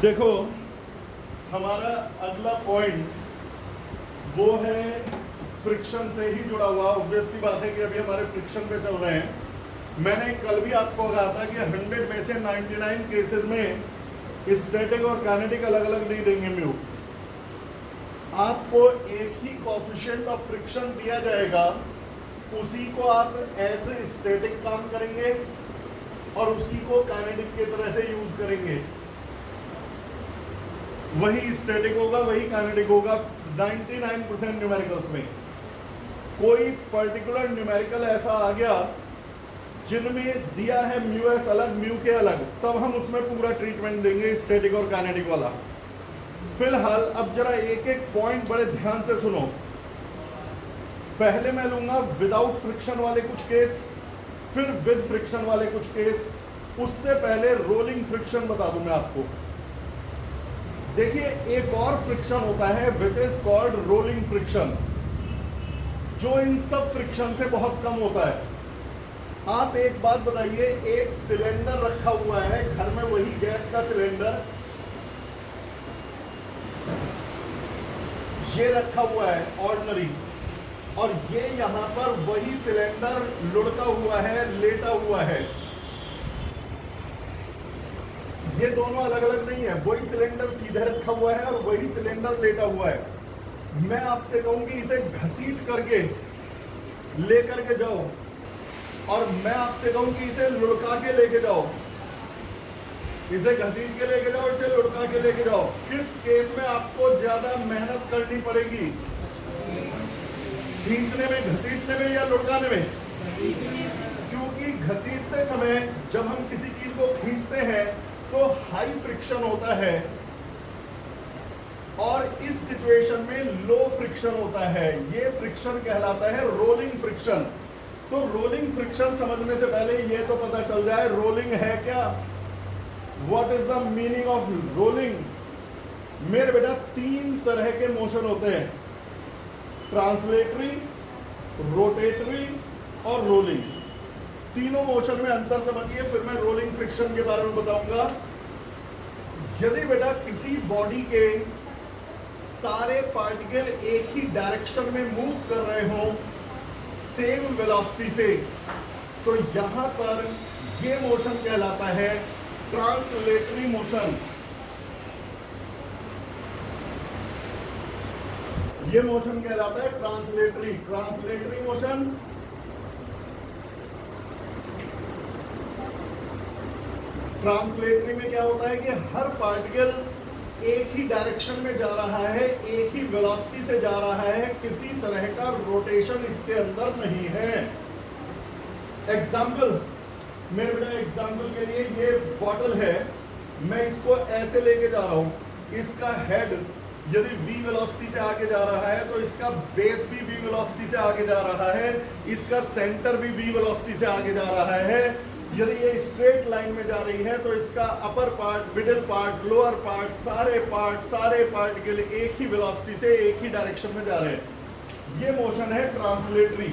देखो, हमारा अगला पॉइंट वो है फ्रिक्शन से ही जुड़ा हुआ। ऑब्वियस सी बात है कि अभी हमारे फ्रिक्शन पे चल रहे हैं। मैंने कल भी आपको कहा था कि 100 में से 99 केसेस में स्टैटिक और काइनेटिक अलग अलग नहीं देंगे म्यू। आपको एक ही कोएफिशिएंट ऑफ फ्रिक्शन दिया जाएगा, उसी को आप एज ए स्टैटिक काम करेंगे और उसी को काइनेटिक की तरह से यूज करेंगे। वही स्टैटिक होगा, वही काइनेटिक होगा 99% न्यूमेरिकल्स में। कोई पर्टिकुलर न्यूमेरिकल ऐसा आ गया जिनमें दिया है म्यू एस अलग, म्यू के अलग, तब हम उसमें पूरा ट्रीटमेंट देंगे स्टैटिक और काइनेटिक वाला। फिलहाल अब जरा एक एक पॉइंट बड़े ध्यान से सुनो। पहले मैं लूंगा विदाउट फ्रिक्शन वाले कुछ केस, फिर विद फ्रिक्शन वाले कुछ केस। उससे पहले रोलिंग फ्रिक्शन बता दूं मैं आपको। देखिए, एक और फ्रिक्शन होता है which is called rolling friction, जो इन सब फ्रिक्शन से बहुत कम होता है। आप एक बात बताइए, एक सिलेंडर रखा हुआ है घर में, वही गैस का सिलेंडर ये रखा हुआ है ऑर्डिनरी, और ये यहां पर वही सिलेंडर लुढ़का हुआ है, लेटा हुआ है। ये दोनों अलग अलग नहीं है, वही सिलेंडर सीधे रखा हुआ है और वही सिलेंडर लेटा हुआ है। मैं आपसे कहूं कि इसे घसीट करके लेकर के जाओ, और मैं आपसे कहूं कि इसे लुढ़का के लेके जाओ। इसे घसीट के लेके जाओ, इसे लुढ़का के लेके जाओ। किस केस में आपको ज्यादा मेहनत करनी पड़ेगी? खींचने में, घसीटने में या लुढ़काने में? क्योंकि घसीटते समय जब हम किसी चीज को खींचते हैं तो हाई फ्रिक्शन होता है, और इस सिचुएशन में लो फ्रिक्शन होता है। ये फ्रिक्शन कहलाता है रोलिंग फ्रिक्शन। तो रोलिंग फ्रिक्शन समझने से पहले ये तो पता चल जाए रोलिंग है क्या। What is the meaning of rolling? मेरे बेटा, 3 तरह के मोशन होते हैं, ट्रांसलेटरी, रोटेटरी और रोलिंग। तीनों मोशन में अंतर समझिए, फिर मैं रोलिंग फ्रिक्शन के बारे में बताऊंगा। यदि बेटा किसी बॉडी के सारे पार्टिकल एक ही डायरेक्शन में मूव कर रहे हो सेम वेलोसिटी से, तो यहां पर ये मोशन कहलाता है ट्रांसलेटरी मोशन। ये मोशन कहलाता है ट्रांसलेटरी मोशन। ट्रांसलेटरी में क्या होता है कि हर पार्टिकल एक ही डायरेक्शन में जा रहा है, एक ही वेलोसिटी से जा रहा है, किसी तरह का रोटेशन इसके अंदर नहीं है। एग्जाम्पल, मेरे बेटा एग्जाम्पल के लिए ये बॉटल है, मैं इसको ऐसे लेके जा रहा हूं। इसका हेड यदि v वेलोसिटी से आगे जा रहा है तो इसका बेस भी v वेलोसिटी से आगे जा रहा है, इसका सेंटर भी v वेलोसिटी से आगे जा रहा है। यदि ये स्ट्रेट लाइन में जा रही है तो इसका upper part, middle part, lower part, सारे पार्ट के लिए एक ही वेलोसिटी से एक ही डायरेक्शन में जा रहे हैं। ये मोशन है ट्रांसलेटरी।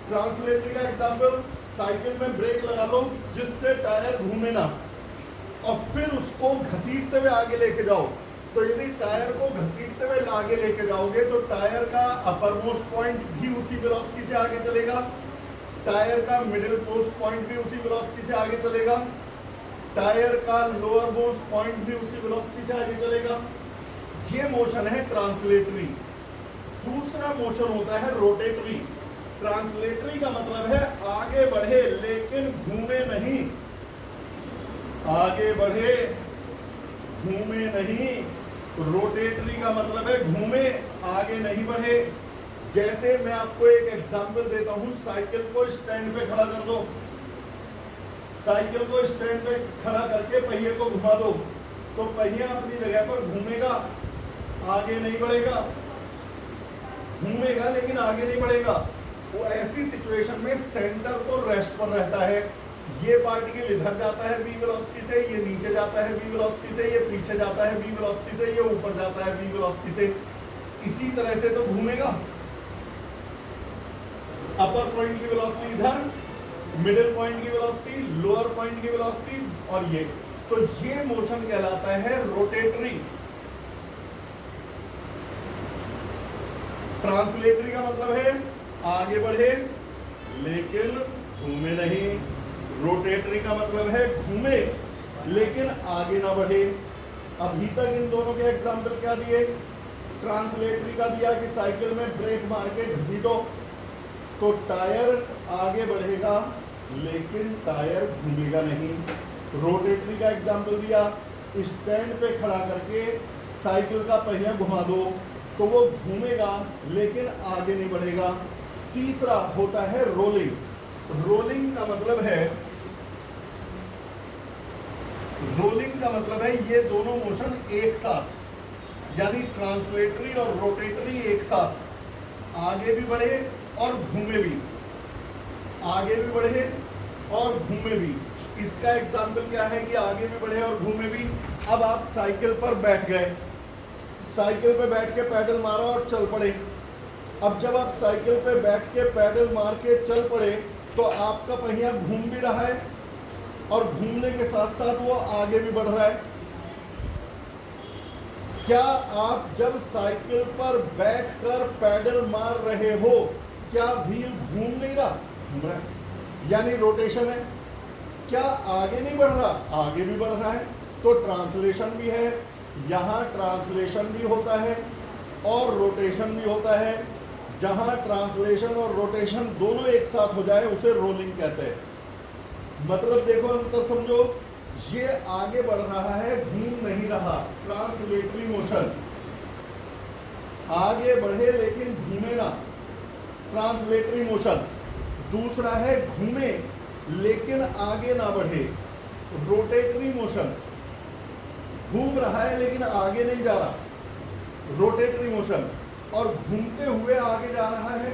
ट्रांसलेटरी का एग्जांपल, साइकिल में ब्रेक लगा लो जिससे टायर घूमे ना, और फिर उसको घसीटते हुए आगे लेके जाओ। तो यदि टायर को घसीटते हुए आगे लेके जाओगे तो टायर का अपर मोस्ट पॉइंट भी उसी वेलोसिटी से आगे चलेगा, टायर का मिडिल मोस्ट पॉइंट भी उसी वेलोसिटी से आगे चलेगा, टायर का लोअर मोस्ट पॉइंट भी उसी वेलोसिटी से आगे चलेगा। ये मोशन है ट्रांसलेटरी। दूसरा मोशन होता है रोटेटरी। ट्रांसलेटरी का मतलब है आगे बढ़े लेकिन घूमे नहीं, आगे बढ़े घूमे नहीं। रोटेटरी का मतलब है घूमे, आगे नहीं बढ़े। जैसे मैं आपको एक एग्जांपल देता हूं, साइकिल को स्टैंड पे खड़ा कर दो, साइकिल को स्टैंड पे खड़ा करके पहिए को घुमा दो, तो पहिया अपनी जगह पर घूमेगा, आगे नहीं बढ़ेगा। घूमेगा लेकिन आगे नहीं बढ़ेगा। वो ऐसी सिचुएशन में सेंटर तो रेस्ट पर रहता है। ये पार्टिकल इधर जाता है v वेलोसिटी से, ये नीचे जाता है v वेलोसिटी से, ये पीछे जाता है v वेलोसिटी से, ये ऊपर जाता है v वेलोसिटी से। इसी तरह से तो घूमेगा। अपर पॉइंट की वेलोसिटी इधर, मिडिल पॉइंट की वेलोसिटी, लोअर पॉइंट की वेलोसिटी, और ये तो ये मोशन कहलाता है रोटेटरी। ट्रांसलेटरी का मतलब है आगे बढ़े लेकिन घूमे नहीं, रोटेटरी का मतलब है घूमे लेकिन आगे ना बढ़े। अभी तक इन दोनों के एग्जाम्पल क्या दिए? ट्रांसलेटरी का दिया कि साइकिल में ब्रेक मार के घसीटो तो टायर आगे बढ़ेगा लेकिन टायर घूमेगा नहीं। रोटेटरी का एग्जाम्पल दिया, स्टैंड पे खड़ा करके साइकिल का पहिया घुमा दो तो वो घूमेगा लेकिन आगे नहीं बढ़ेगा। तीसरा होता है रोलिंग। रोलिंग का मतलब है ये दोनों मोशन एक साथ, यानी ट्रांसलेटरी और रोटेटरी एक साथ आगे भी बढ़े और घूमे भी, आगे भी बढ़े और घूमे भी। इसका एग्जाम्पल क्या है कि आगे भी बढ़े और घूमे भी। अब आप साइकिल पर बैठ गए, साइकिल पे बैठ के पैडल मारा और चल पड़े। अब जब आप साइकिल पे बैठ के पैडल मार के चल पड़े तो आपका पहिया घूम भी रहा है और घूमने के साथ साथ वो आगे भी बढ़ रहा है। क्या आप जब साइकिल पर बैठकर पैडल मार रहे हो, क्या व्हील घूम नहीं रहा? घूम रहा है, यानी रोटेशन है। क्या आगे नहीं बढ़ रहा? आगे भी बढ़ रहा है। तो ट्रांसलेशन भी है, यहाँ ट्रांसलेशन भी होता है और रोटेशन भी होता है। जहाँ ट्रांसलेशन और रोटेशन दोनों एक साथ हो जाए उसे रोलिंग कहते हैं। मतलब देखो अंतर समझो, ये आगे बढ़ रहा है, घूम नहीं रहा, ट्रांसलेटरी मोशन। आगे बढ़े लेकिन घूमे ना, ट्रांसलेटरी मोशन। दूसरा है घूमे लेकिन आगे ना बढ़े, रोटेटरी मोशन। घूम रहा है लेकिन आगे नहीं जा रहा, रोटेटरी मोशन। और घूमते हुए आगे जा रहा है,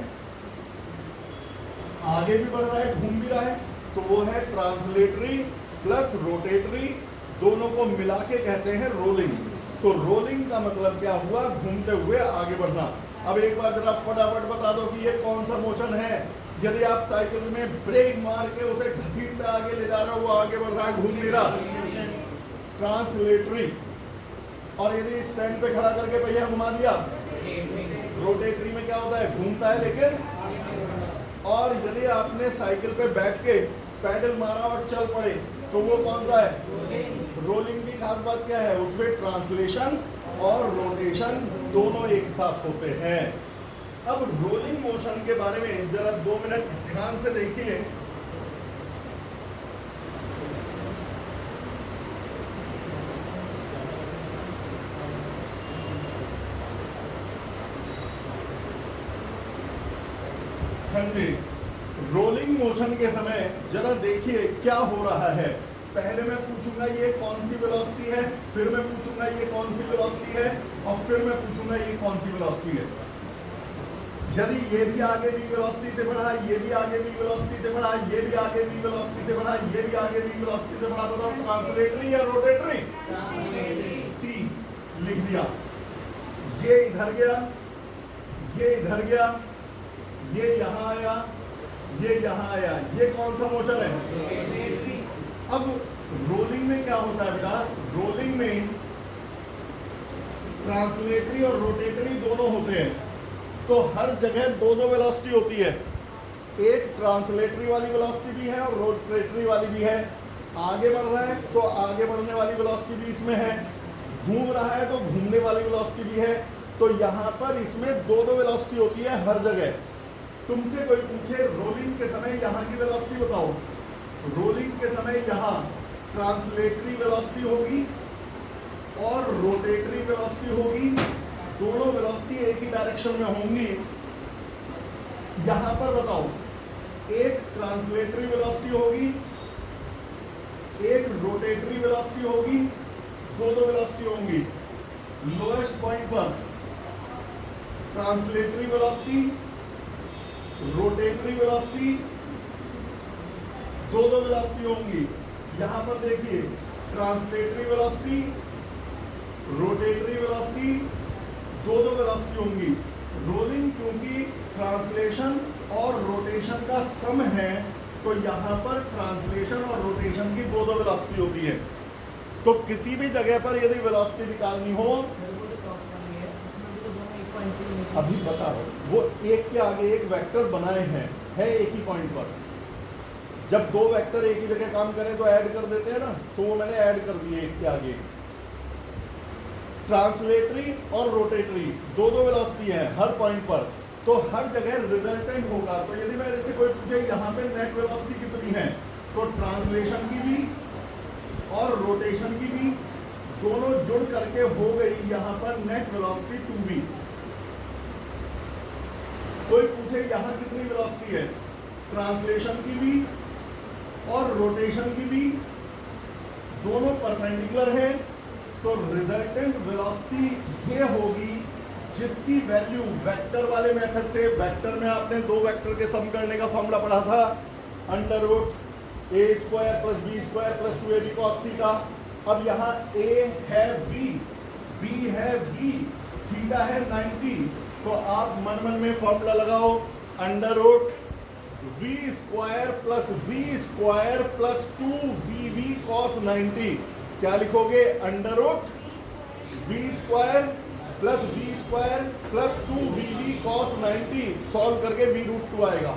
आगे भी बढ़ रहा है, घूम भी रहा है, तो वो है ट्रांसलेटरी प्लस रोटेटरी, दोनों को मिला के कहते हैं रोलिंग। तो रोलिंग का मतलब क्या हुआ? घूमते हुए आगे बढ़ना। अब एक बार जरा फटाफट बता दो कि ये कौन सा मोशन है। यदि आप साइकिल में ब्रेक मार के उसे घसीटते आगे ले जा रहे हो, वो आगे बढ़ रहा है, घूम नहीं रहा, ट्रांसलेटरी। और यदि स्टैंड पे खड़ा करके पहिया घुमा दिया, रोटेटरी में क्या होता है? घूमता है लेकिन। और यदि आपने साइकिल पे बैठ के पैडल मारा और चल पड़े तो वो कौन सा है? रोलिंग की खास बात क्या है? उसमें ट्रांसलेशन और रोटेशन दोनों एक साथ होते हैं। अब रोलिंग मोशन के बारे में जरा 2 मिनट ध्यान से देखिए। हाँ जी, रोलिंग मोशन के समय जरा देखिए क्या हो रहा है। पहले मैं पूछूंगा ये कौन सी वेलोसिटी है, फिर मैं पूछूंगा ये कौन सी वेलोसिटी है, और फिर मैं पूछूंगा ये कौन सी वेलोसिटी है। यदि ये भी आगे भी वेलोसिटी से बढ़ा, ये भी आगे भी वेलोसिटी से बढ़ा, ये भी आगे भी वेलोसिटी से बढ़ा, ये भी आगे भी वेलोसिटी से बढ़ा, तो ट्रांसलेटरी या रोटेटरी? टी लिख दिया। ये इधर गया, ये इधर गया, ये यहां आया, ये यहां आया, ये कौन सा मोशन है? अब रोलिंग में क्या होता है बेटा? रोलिंग में ट्रांसलेटरी और रोटेटरी दोनों होते हैं, तो हर जगह दो वेलोसिटी होती है। एक ट्रांसलेटरी वाली वेलोसिटी भी है और रोटेटरी वाली भी है। आगे बढ़ रहा है तो आगे बढ़ने वाली वेलोसिटी भी इसमें है, घूम रहा है तो घूमने वाली वेलोसिटी भी है। तो यहाँ पर इसमें दो वेलोसिटी होती है हर जगह। तुमसे कोई पूछे रोलिंग के समय यहाँ की वेलोसिटी बताओ, रोलिंग के समय यहाँ ट्रांसलेटरी वेलोसिटी होगी और रोटेटरी वेलोसिटी होगी, दोनों वेलोसिटी एक ही डायरेक्शन में होंगी। यहाँ पर बताओ, एक ट्रांसलेटरी वेलोसिटी होगी, एक रोटेटरी वेलोसिटी होगी, दोनों वेलोसिटी होंगी। लोएस्ट पॉइंट पर ट्रांसलेटरी वेलोसिटी, रोटेटरी वेलोसिटी, दो वेलोसिटी होंगी। यहां पर देखिए, ट्रांसलेटरी वेलोसिटी, रोटेटरी वेलोसिटी, दो वेलोसिटी होंगी। रोलिंग क्योंकि ट्रांसलेशन और रोटेशन का सम है, तो यहां पर ट्रांसलेशन और रोटेशन की दो वेलोसिटी होती है। तो किसी भी जगह पर यदि वेलोसिटी निकालनी हो, अभी बता रहा हूं, वो एक के आगे एक वेक्टर बनाए हैं, है एक ही पॉइंट पर। जब दो वेक्टर एक ही जगह काम करें तो ऐड कर देते हैं ना, तो वो मैंने ऐड कर दिए एक के आगे। ट्रांसलेटरी और रोटेटरी दो दो वेलोसिटी है हर पॉइंट पर, तो हर जगह रिजल्टेंट होगा। तो यदि मेरे से कोई पूछे यहाँ पे नेट वेलोसिटी कितनी है, तो ट्रांसलेशन की भी और रोटेशन की भी दोनों जुड़ करके हो गई यहाँ पर नेट वेलोसिटी 2v। कोई पूछे यहाँ कितनी वेलोसिटी है, ट्रांसलेशन की भी और रोटेशन की भी दोनों परपेंडिकुलर है, तो रिजल्टेंट वेलोसिटी ये होगी जिसकी वैल्यू वेक्टर वाले मेथड से, वेक्टर में आपने दो वेक्टर के सम करने का फॉर्मूला पढ़ा था, under root a square plus B square plus 2ab cos theta. अब यहाँ a है v, b है v, थीटा है 90, तो आप मन मन में फॉर्मूला लगाओ, under root v square plus 2vv cos 90। क्या लिखोगे, under root v square plus 2vv cos 90। Solve करके v रूट 2 आएगा,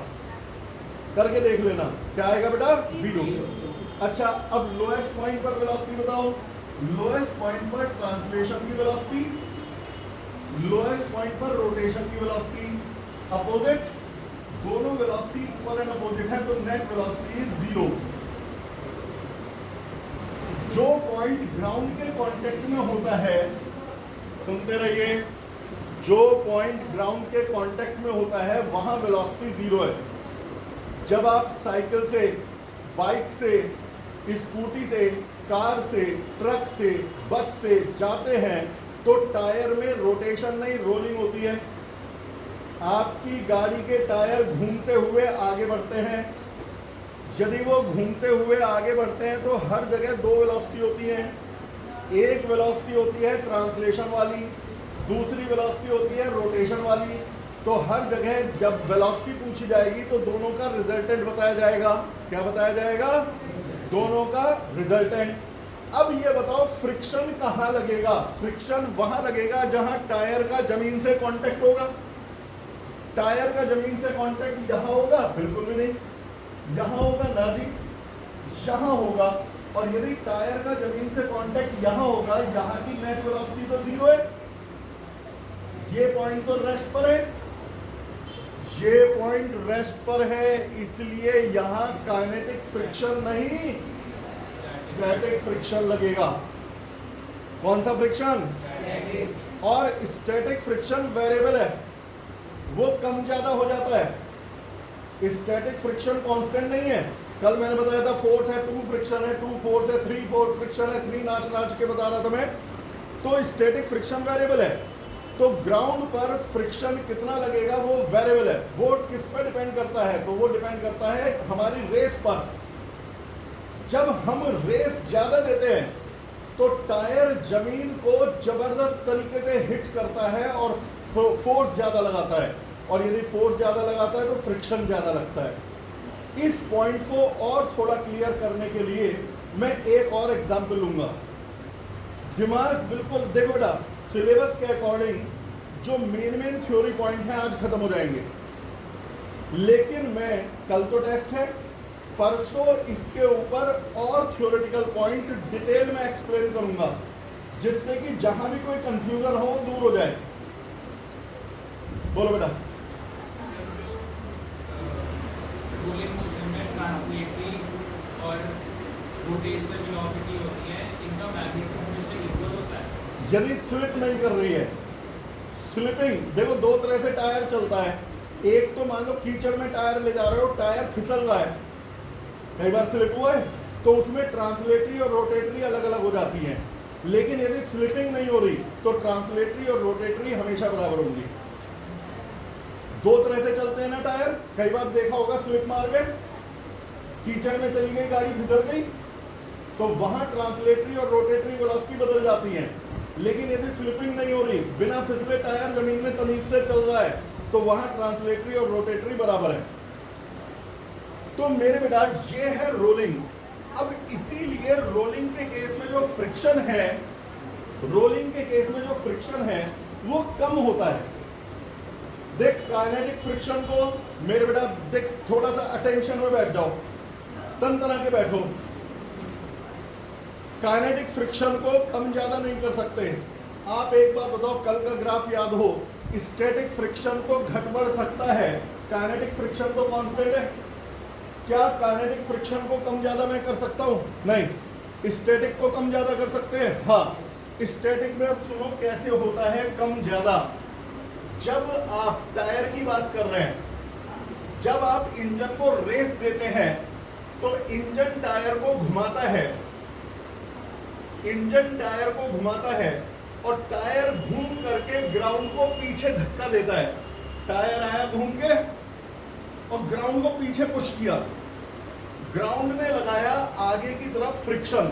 करके देख लेना क्या आएगा बेटा, v रूट। अच्छा, अब लोएस्ट पॉइंट पर वेलोसिटी बताओ। लोएस्ट पॉइंट पर ट्रांसलेशन की वेलोसिटी, लोएस्ट पॉइंट पर रोटेशन की वेलोसिटी, अपोजिट, दोनों वेलोसिटी इक्वल एंड अपोजिट है, तो नेट वेलोसिटी इज 0। जो पॉइंट ग्राउंड के कांटेक्ट में होता है, सुनते रहिए, जो पॉइंट ग्राउंड के कांटेक्ट में होता है वहां वेलोसिटी 0 है। जब आप साइकिल से, बाइक से, स्कूटी से, कार से, ट्रक से, बस से जाते हैं तो टायर में रोटेशन नहीं, रोलिंग होती है। आपकी गाड़ी के टायर घूमते हुए आगे बढ़ते हैं। यदि वो घूमते हुए आगे बढ़ते हैं तो हर जगह दो वेलोसिटी होती है। एक वेलोसिटी होती है ट्रांसलेशन वाली, दूसरी वेलोसिटी होती है रोटेशन वाली। तो हर जगह जब वेलोसिटी पूछी जाएगी तो दोनों का रिजल्टेंट बताया जाएगा। क्या बताया जाएगा, दोनों का रिजल्टेंट। अब ये बताओ फ्रिक्शन कहां लगेगा। फ्रिक्शन वहां लगेगा जहां टायर का जमीन से कांटेक्ट होगा। टायर का जमीन से कांटेक्ट यहां होगा, बिल्कुल भी नहीं, यहां होगा ना जी, यहां होगा। और यदि टायर का जमीन से कांटेक्ट यहां होगा, यहां की नेट वेलोसिटी तो 0 है, ये पॉइंट तो रेस्ट पर है, ये पॉइंट रेस्ट पर है, इसलिए यहां काइनेटिक फ्रिक्शन नहीं, स्टैटिक फ्रिक्शन लगेगा। कौन सा फ्रिक्शन, और स्टैटिक फ्रिक्शन वेरिएबल है, वो कम ज्यादा हो जाता है। स्टैटिक फ्रिक्शन कांस्टेंट नहीं है। कल मैंने बताया था फोर्स है 2 फ्रिक्शन है 2 फोर्स है 3 फोर्स फ्रिक्शन है 3 नाच के बता रहा था मैं। तो स्टैटिक फ्रिक्शन वेरिएबल है, तो ग्राउंड पर फ्रिक्शन कितना लगेगा वो वेरिएबल है। वो किस पर डिपेंड करता है, तो वो डिपेंड करता है हमारी रेस पर। जब हम रेस ज्यादा देते हैं तो टायर जमीन को जबरदस्त तरीके से हिट करता है और फोर्स ज्यादा लगाता है, और यदि फोर्स ज्यादा लगाता है तो फ्रिक्शन ज्यादा लगता है। इस पॉइंट को और थोड़ा क्लियर करने के लिए मैं एक और एग्जांपल लूंगा। दिमाग बिल्कुल देखो बेटा, सिलेबस के अकॉर्डिंग जो मेन थ्योरी पॉइंट है आज खत्म हो जाएंगे, लेकिन मैं कल तो टेस्ट है, परसों इसके ऊपर और थ्योरेटिकल पॉइंट डिटेल में एक्सप्लेन करूंगा, जिससे कि जहां भी कोई कंफ्यूजन हो दूर हो जाए। बोलो बेटा। रोलिंग मोशन में ट्रांसलेटरी और रोटेशनल वेलोसिटी होती है, इनका मैग्नीट्यूड हमेशा इक्वल होता है। यदि स्लिप नहीं कर रही है, स्लिपिंग देखो दो तरह से टायर चलता है। एक तो मान लो कीचड़ में टायर ले जा रहे हो, टायर फिसल रहा है, कई बार स्लिप हुआ है, तो उसमें ट्रांसलेटरी और रोटेटरी अलग अलग हो जाती हैं। लेकिन यदि स्लिपिंग नहीं हो रही तो ट्रांसलेटरी और रोटेटरी हमेशा बराबर होंगी। दो तरह से चलते हैं ना टायर। कई बार देखा होगा स्लिप मार गए, कीचड़ में चली गई गाड़ी, फिसल गई, तो वहां ट्रांसलेटरी और रोटेटरी वेलोसिटी बदल जाती है। लेकिन यदि स्लिपिंग नहीं हो रही, बिना फिसले टायर जमीन में तमीज से चल रहा है, तो वहां ट्रांसलेटरी और रोटेटरी बराबर है। तो मेरे बेटा ये है रोलिंग। अब इसीलिए रोलिंग के केस में जो फ्रिक्शन है, रोलिंग के केस में जो फ्रिक्शन है वो कम होता है। देख काइनेटिक फ्रिक्शन को, मेरे बेटा देख थोड़ा सा अटेंशन में बैठ जाओ, तन तना के बैठो। काइनेटिक फ्रिक्शन को कम ज्यादा नहीं कर सकते। आप एक बात बताओ, कल का ग्राफ याद हो, स्टैटिक फ्रिक्शन को घट बढ़ सकता है, काइनेटिक फ्रिक्शन तो कांस्टेंट है। क्या काइनेटिक फ्रिक्शन को कम ज्यादा मैं कर सकता हूं? नहीं। स्टैटिक को कम ज्यादा कर सकते हैं? हाँ। स्टैटिक में अब सुनो कैसे होता है कम ज्यादा। जब आप टायर की बात कर रहे हैं, जब आप इंजन को रेस देते हैं तो इंजन टायर को घुमाता है, इंजन टायर को घुमाता है और टायर घूम करके ग्राउंड को पीछे धक्का देता है। टायर आया घूम के और ग्राउंड को पीछे पुश किया, ग्राउंड ने लगाया आगे की तरफ फ्रिक्शन,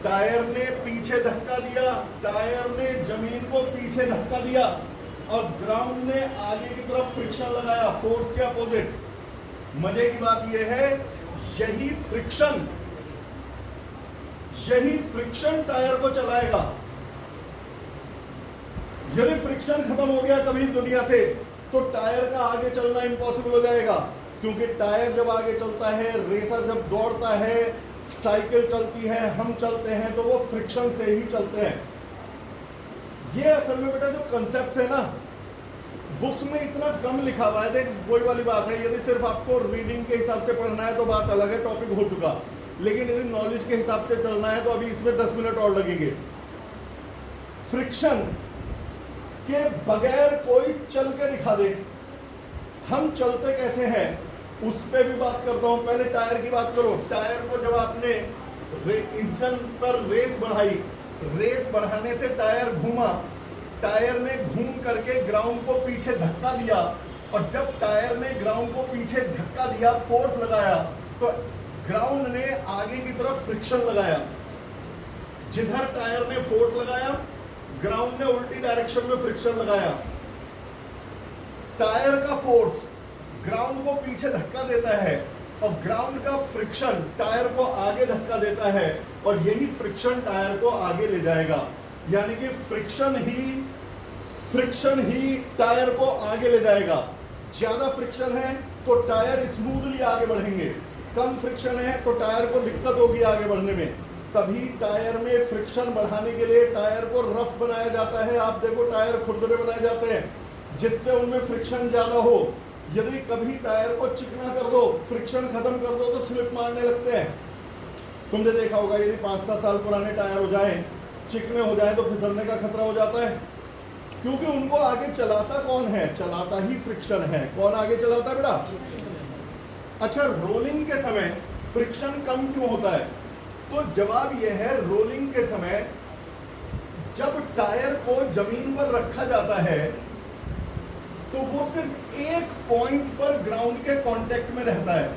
टायर ने पीछे धक्का दिया, टायर ने जमीन को पीछे धक्का दिया और ग्राउंड ने आगे की तरफ फ्रिक्शन लगाया, फोर्स के अपोजिट। मजे की बात यह है, यही फ्रिक्शन टायर को चलाएगा। यदि फ्रिक्शन खत्म हो गया कभी दुनिया से तो टायर का आगे चलना इम्पॉसिबल हो जाएगा, क्योंकि टायर जब आगे चलता है, रेसर जब दौड़ता है, साइकिल चलती है, हम चलते हैं, तो वो फ्रिक्शन से ही चलते हैं। ये असल में बेटा जो कंसेप्ट है ना, बुक्स में इतना कम लिखा हुआ है। देख वही वाली बात है, यदि सिर्फ आपको रीडिंग के हिसाब से पढ़ना है तो बात अलग है, टॉपिक हो चुका। लेकिन यदि नॉलेज के हिसाब से चलना है तो अभी इसमें 10 मिनट और लगेंगे। फ्रिक्शन के बगैर कोई चल के दिखा दे, हम चलते कैसे हैं उस पर भी बात करता हूं। पहले टायर की बात करो। टायर को जब आपने इंजन पर रेस बढ़ाई, रेस बढ़ाने से टायर घूमा, टायर ने घूम करके ग्राउंड को पीछे धक्का दिया और जब टायर ने ग्राउंड को पीछे धक्का दिया, फोर्स लगाया, तो ग्राउंड ने आगे की तरफ फ्रिक्शन लगाया। जिधर टायर ने फोर्स लगाया, ग्राउंड ने उल्टी डायरेक्शन में फ्रिक्शन लगाया। टायर का फोर्स ग्राउंड को पीछे धक्का देता है और ग्राउंड का फ्रिक्शन टायर को आगे धक्का देता है और यही फ्रिक्शन टायर को आगे ले जाएगा। यानी कि फ्रिक्शन ही टायर को आगे ले जाएगा। ज्यादा फ्रिक्शन है तो टायर स्मूथली आगे बढ़ेंगे, कम फ्रिक्शन है तो टायर को दिक्कत होगी आगे बढ़ने में। तभी टायर में फ्रिक्शन बढ़ाने के लिए टायर को रफ बनाया जाता है। आप देखो टायर खुरदरे बनाए जाते हैं जिससे उनमें फ्रिक्शन ज्यादा हो। यदि कभी टायर को चिकना कर दो, फ्रिक्शन खत्म कर दो तो स्लिप मारने लगते हैं। तुमने देखा होगा, यदि 5-7 साल पुराने टायर हो जाएं, चिकने हो जाए तो फिसलने का खतरा हो जाता है, क्योंकि उनको आगे चलाता कौन है? चलाता ही फ्रिक्शन है। कौन आगे चलाता है बेटा? अच्छा, रोलिंग के समय फ्रिक्शन कम क्यों होता है? तो जवाब यह है, रोलिंग के समय जब टायर को जमीन पर रखा जाता है तो वो सिर्फ एक पॉइंट पर ग्राउंड के कांटेक्ट में रहता है,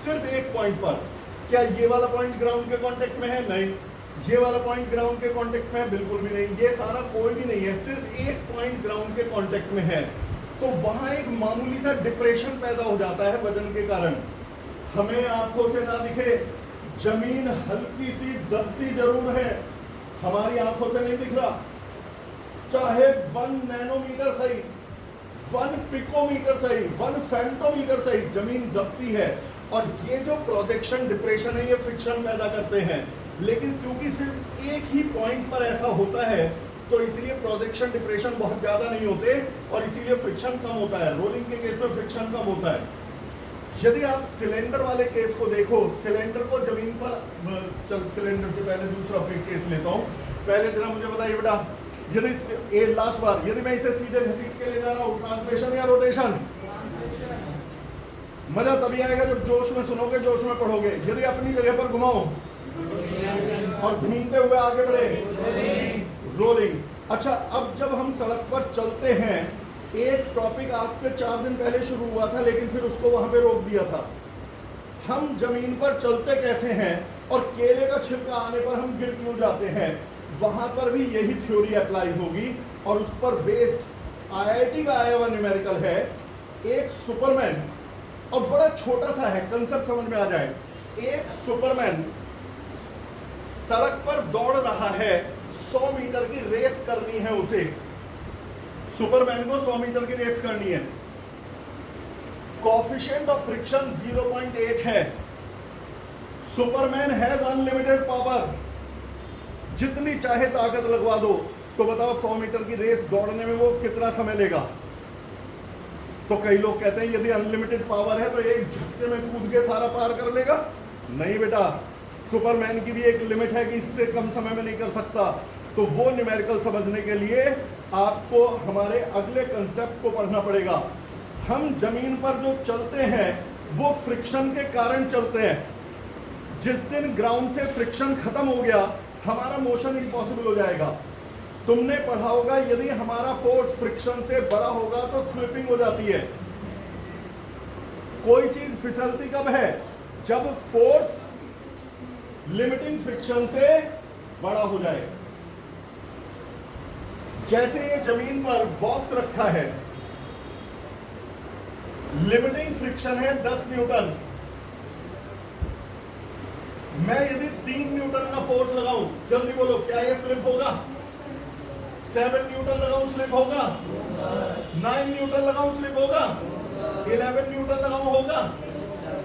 सिर्फ एक पॉइंट पर। क्या ये वाला पॉइंट ग्राउंड के कांटेक्ट में है? नहीं। ये वाला पॉइंट ग्राउंड के कांटेक्ट में है? बिल्कुल भी नहीं। ये सारा कोई भी नहीं है, सिर्फ एक पॉइंट ग्राउंड के कांटेक्ट में है। तो वहां एक मामूली सा डिप्रेशन पैदा हो जाता है वजन के कारण। हमें आंखों से ना दिखे, जमीन हल्की सी दबती जरूर है, हमारी आंखों से नहीं दिख रहा। चाहे 1 नैनोमीटर सही, 1 पिकोमीटर सही, 1 फेम्टोमीटर सही, जमीन दबती है। और ये जो प्रोजेक्शन डिप्रेशन है, ये फ्रिक्शन पैदा करते हैं। लेकिन क्योंकि सिर्फ एक ही पॉइंट पर ऐसा होता है तो इसलिए प्रोजेक्शन डिप्रेशन बहुत ज्यादा नहीं होते और इसीलिए फ्रिक्शन कम होता है। रोलिंग के केस में फ्रिक्शन कम होता है। यदि आप सिलेंडर वाले केस को देखो, सिलेंडर को जमीन पर, सिलेंडर से पहले दूसरा केस लेता हूं। पहले जरा मुझे बताइए बेटा, यदि लास्ट बार यदि मैं इसे सीधे घसीट के ले जा रहा हूं, ट्रांसलेशन या रोटेशन? मजा तभी आएगा जब जोश में सुनोगे, जोश में पढ़ोगे। यदि अपनी जगह पर घुमाओ और घूमते हुए आगे बढ़े, रोलिंग। अच्छा, अब जब हम सड़क पर चलते हैं, एक टॉपिक आज से 4 दिन पहले शुरू हुआ था लेकिन फिर उसको वहां पे रोक दिया था। हम जमीन पर चलते कैसे हैं और केले का छिलका आने पर हम गिर क्यों जाते हैं, वहां पर भी यही थ्योरी अप्लाई होगी और उस पर बेस्ड आईआईटी का आया हुआ न्यूमेरिकल है। एक सुपरमैन, और बड़ा छोटा सा है, कंसेप्ट समझ में आ जाए। एक सुपरमैन सड़क पर दौड़ रहा है, 100 मीटर की रेस करनी है उसे। सुपरमैन को 100 मीटर की रेस करनी है। कोएफिशिएंट ऑफ फ्रिक्शन 0.8 है। सुपरमैन हैज अनलिमिटेड पावर, जितनी चाहे ताकत लगवा दो। तो बताओ 100 मीटर की रेस दौड़ने में वो कितना समय लेगा? तो कई लोग कहते हैं यदि अनलिमिटेड पावर है तो एक झटके में कूद के सारा पार कर लेगा। नहीं बेटा, सुपरमैन की भी एक लिमिट है कि इससे कम समय में नहीं कर सकता। तो वो न्यूमेरिकल समझने के लिए आपको हमारे अगले कंसेप्ट को पढ़ना पड़ेगा। हम जमीन पर जो चलते हैं वो फ्रिक्शन के कारण चलते हैं। जिस दिन ग्राउंड से फ्रिक्शन खत्म हो गया, हमारा मोशन इम्पॉसिबल हो जाएगा। तुमने पढ़ा होगा यदि हमारा फोर्स फ्रिक्शन से बड़ा होगा तो स्लिपिंग हो जाती है। कोई चीज फिसलती कब है? जब फोर्स लिमिटिंग फ्रिक्शन से बड़ा हो जाए। जैसे ये जमीन पर बॉक्स रखा है, लिमिटिंग फ्रिक्शन है 10 न्यूटन। मैं यदि 3 न्यूटन का फोर्स लगाऊं, जल्दी बोलो, क्या ये स्लिप होगा? 7 न्यूटन लगाऊं स्लिप होगा? 9 न्यूटन लगाऊं स्लिप होगा? 11 न्यूटन लगाऊं होगा?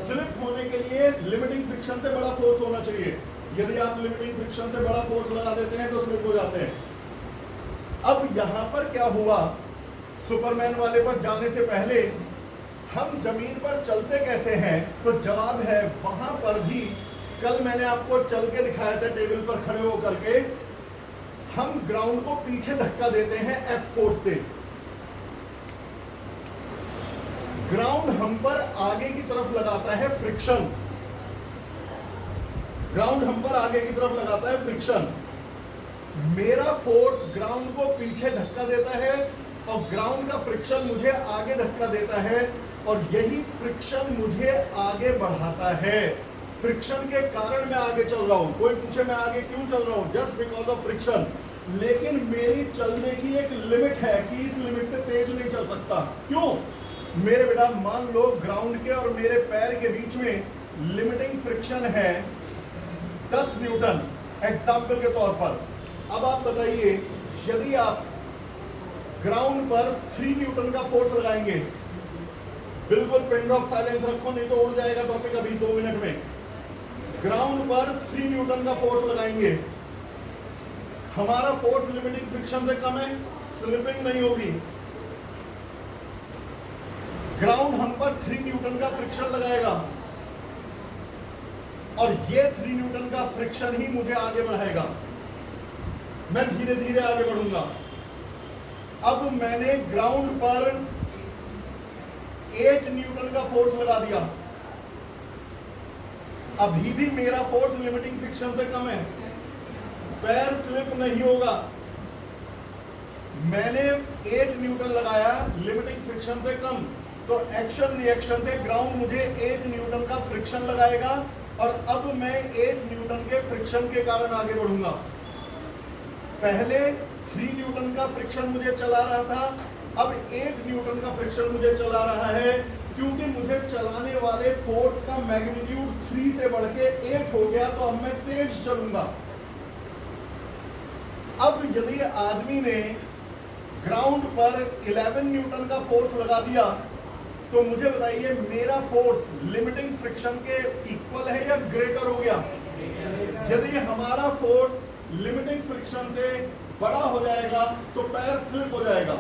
स्लिप होने के लिए लिमिटिंग फ्रिक्शन से बड़ा फोर्स होना चाहिए। यदि आप लिमिटिंग फ्रिक्शन से बड़ा फोर्स लगा देते हैं तो स्लिप हो जाते हैं। अब यहां पर क्या हुआ? सुपरमैन वाले पर जाने से पहले हम जमीन पर चलते कैसे हैं? तो जवाब है वहां पर भी। कल मैंने आपको चल के दिखाया था टेबल पर खड़े होकर के। हम ग्राउंड को पीछे धक्का देते हैं F फोर्स से। ग्राउंड हम पर आगे की तरफ लगाता है फ्रिक्शन। ग्राउंड हम पर आगे की तरफ लगाता है फ्रिक्शन। मेरा फोर्स ग्राउंड को पीछे धक्का देता है और ग्राउंड का फ्रिक्शन मुझे आगे धक्का देता है, और यही फ्रिक्शन मुझे आगे बढ़ाता है। फ्रिक्शन के कारण मैं आगे चल रहा हूं। कोई पूछे मैं आगे क्यों चल रहा हूं? Just because of friction. लेकिन मेरी चलने की एक लिमिट है कि इस लिमिट से तेज नहीं चल सकता। क्यों? मेरे बेटा मान लो ग्राउंड के और मेरे पैर के बीच में लिमिटिंग फ्रिक्शन है 10 न्यूटन एग्जाम्पल के तौर पर। अब आप बताइए, यदि आप ग्राउंड पर 3 न्यूटन का फोर्स लगाएंगे, बिल्कुल पिन ड्रॉप साइलेंस रखो नहीं तो उड़ जाएगा टॉपिक अभी 2 मिनट में। ग्राउंड पर 3 न्यूटन का फोर्स लगाएंगे, हमारा फोर्स लिमिटिंग फ्रिक्शन से कम है, स्लिपिंग नहीं होगी। ग्राउंड हम पर 3 न्यूटन का फ्रिक्शन लगाएगा और ये 3 न्यूटन का फ्रिक्शन ही मुझे आगे बढ़ाएगा। मैं धीरे धीरे आगे बढ़ूंगा। अब मैंने ग्राउंड पर 8 न्यूटन का फोर्स लगा दिया। अभी भी मेरा फोर्स लिमिटिंग फ्रिक्शन से कम है, पैर स्लिप नहीं होगा। मैंने 8 न्यूटन लगाया लिमिटिंग फ्रिक्शन से कम, तो एक्शन रिएक्शन से ग्राउंड मुझे 8 न्यूटन का फ्रिक्शन लगाएगा और अब मैं 8 न्यूटन के फ्रिक्शन के कारण आगे बढ़ूंगा। पहले 3 न्यूटन का फ्रिक्शन मुझे चला रहा था, अब 8 न्यूटन का फ्रिक्शन मुझे चला रहा है, क्योंकि मुझे चलाने वाले फोर्स का मैग्नीट्यूड 3 से बढ़ के 8 हो गया, तो अब मैं तेज चलूंगा। अब यदि आदमी ने ग्राउंड पर 11 न्यूटन का फोर्स लगा दिया, तो मुझे बताइए मेरा फोर्स लिमिटिंग फ्रिक्शन के इक्वल है या ग्रेटर हो गया? यदि हमारा फोर्स लिमिटिंग फ्रिक्शन से बड़ा हो जाएगा तो पैर स्लिप हो जाएगा।